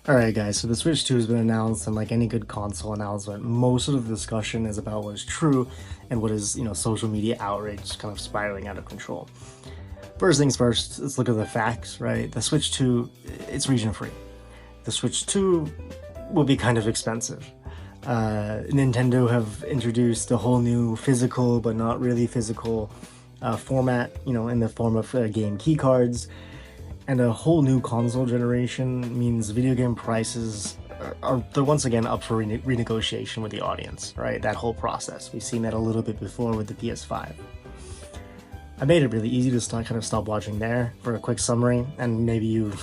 Alright guys, so the Switch 2 has been announced, and like any good console announcement, most of the discussion is about what is true and what is, social media outrage kind of spiraling out of control. First things first, let's look at the facts, right? The Switch 2, it's region free. The Switch 2 will be kind of expensive. Nintendo have introduced a whole new physical, but not really physical format, in the form of game key cards. And a whole new console generation means video game prices they're once again up for renegotiation with the audience, right? That whole process. We've seen that a little bit before with the PS5. I made it really easy to stop watching there for a quick summary, and maybe you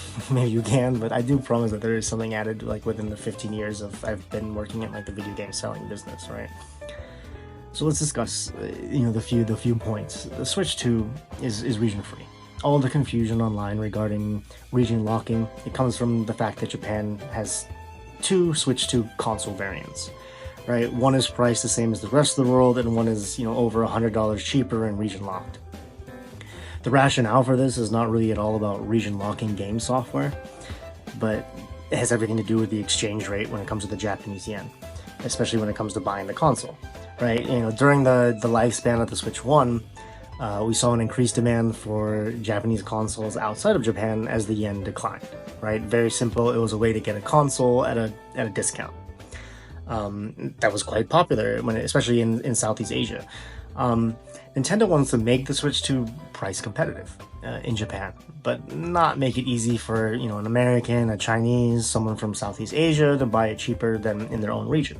can, but I do promise that there is something added like within the 15 years of I've been working in like the video game selling business, right? So let's discuss the few points. The Switch 2 is region free. All the confusion online regarding region locking, it comes from the fact that Japan has two Switch 2 console variants, right? One is priced the same as the rest of the world, and one is, over $100 cheaper and region locked. The rationale for this is not really at all about region locking game software, but it has everything to do with the exchange rate when it comes to the Japanese yen, especially when it comes to buying the console, right? During the lifespan of the Switch 1, we saw an increased demand for Japanese consoles outside of Japan as the yen declined, right? Very simple. It was a way to get a console at a discount. That was quite popular, especially in Southeast Asia. Nintendo wants to make the Switch 2 price competitive in Japan, but not make it easy for an American, a Chinese, someone from Southeast Asia to buy it cheaper than in their own region.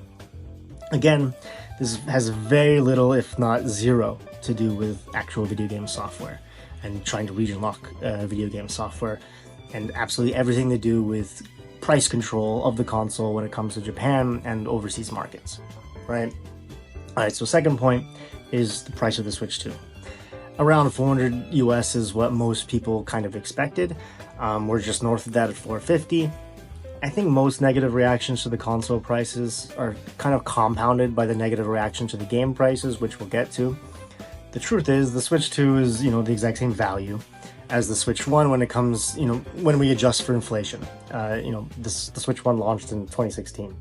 Again, this has very little, if not zero, to do with actual video game software and trying to region lock video game software, and absolutely everything to do with price control of the console when it comes to Japan and overseas markets, right? Alright, so second point is the price of the Switch 2. Around 400 US is what most people kind of expected. We're just north of that at 450. I think most negative reactions to the console prices are kind of compounded by the negative reaction to the game prices, which we'll get to. The truth is, the Switch 2 is, the exact same value as the Switch 1 when it comes, when we adjust for inflation. The Switch 1 launched in 2016.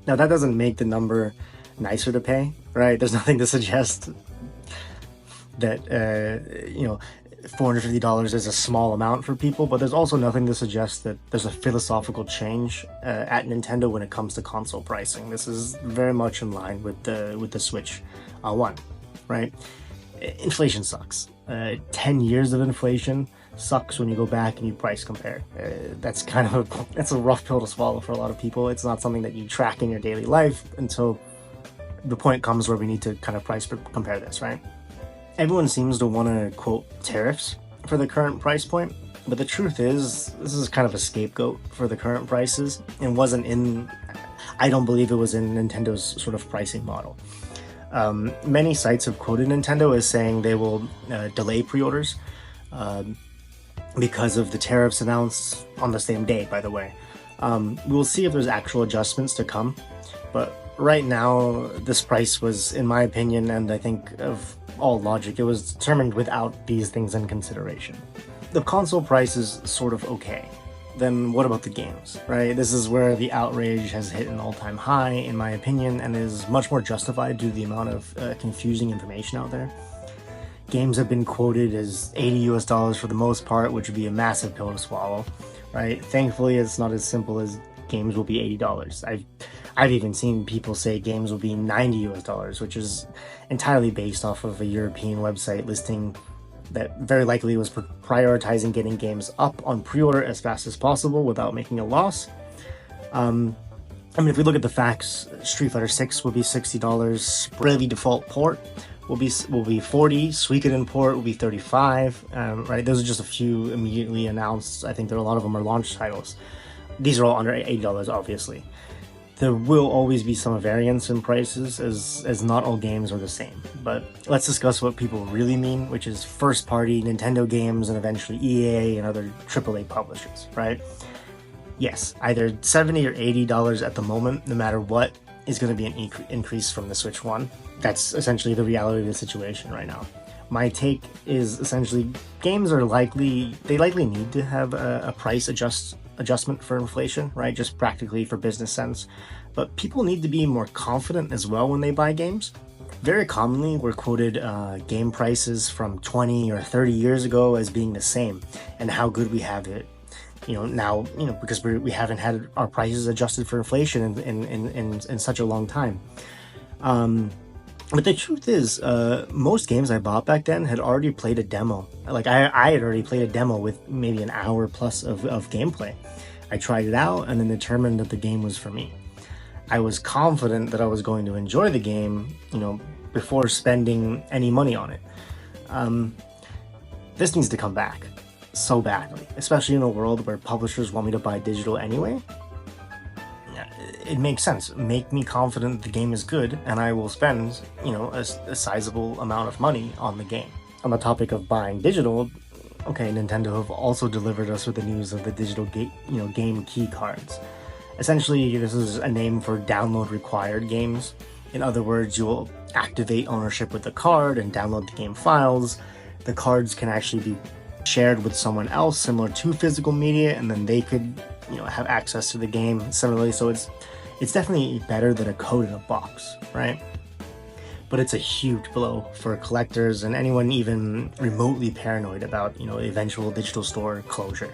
Now, that doesn't make the number nicer to pay, right? There's nothing to suggest that, $450 is a small amount for people, but there's also nothing to suggest that there's a philosophical change at Nintendo when it comes to console pricing. This is very much in line with the Switch 1, right? Inflation sucks. 10 years of inflation sucks when you go back and you price compare. That's a rough pill to swallow for a lot of people. It's not something that you track in your daily life until the point comes where we need to kind of price compare this, right? Everyone seems to want to quote tariffs for the current price point, but the truth is, this is kind of a scapegoat for the current prices, and I don't believe it was in Nintendo's sort of pricing model. Many sites have quoted Nintendo as saying they will delay pre-orders because of the tariffs announced on the same day, by the way. We'll see if there's actual adjustments to come, but right now, this price was, in my opinion, and I think of all logic, it was determined without these things in consideration. The console price is sort of okay. Then what about the games, right? This is where the outrage has hit an all-time high, in my opinion, and is much more justified due to the amount of confusing information out there. Games have been quoted as $80 for the most part, which would be a massive pill to swallow, right? Thankfully, it's not as simple as games will be $80. I've even seen people say games will be $90, which is entirely based off of a European website listing that very likely was prioritizing getting games up on pre-order as fast as possible without making a loss. If we look at the facts, Street Fighter 6 will be $60, Bravely Default port will be $40, Suikoden port will be $35, right? Those are just a few immediately announced. I think a lot of them are launch titles. These are all under $80, obviously. There will always be some variance in prices, as not all games are the same. But let's discuss what people really mean, which is first-party Nintendo games and eventually EA and other AAA publishers, right? Yes, either $70 or $80 at the moment, no matter what, is going to be an increase from the Switch 1. That's essentially the reality of the situation right now. My take is essentially games are likely need to have a price adjustment for inflation, right? Just practically for business sense. But people need to be more confident as well when they buy games. Very commonly, we're quoted game prices from 20 or 30 years ago as being the same, and how good we have it, now, because we haven't had our prices adjusted for inflation in such a long time. But the truth is, most games I bought back then had already played a demo. Like, I had already played a demo with maybe an hour plus of gameplay. I tried it out and then determined that the game was for me. I was confident that I was going to enjoy the game, before spending any money on it. This needs to come back so badly, especially in a world where publishers want me to buy digital anyway. It makes sense. Make me confident the game is good, and I will spend, a sizable amount of money on the game. On the topic of buying digital, okay, Nintendo have also delivered us with the news of the digital game key cards. Essentially, this is a name for download required games. In other words, you will activate ownership with the card and download the game files. The cards can actually be shared with someone else similar to physical media, and then they could, have access to the game similarly. So it's definitely better than a code in a box, right? But it's a huge blow for collectors and anyone even remotely paranoid about, eventual digital store closure.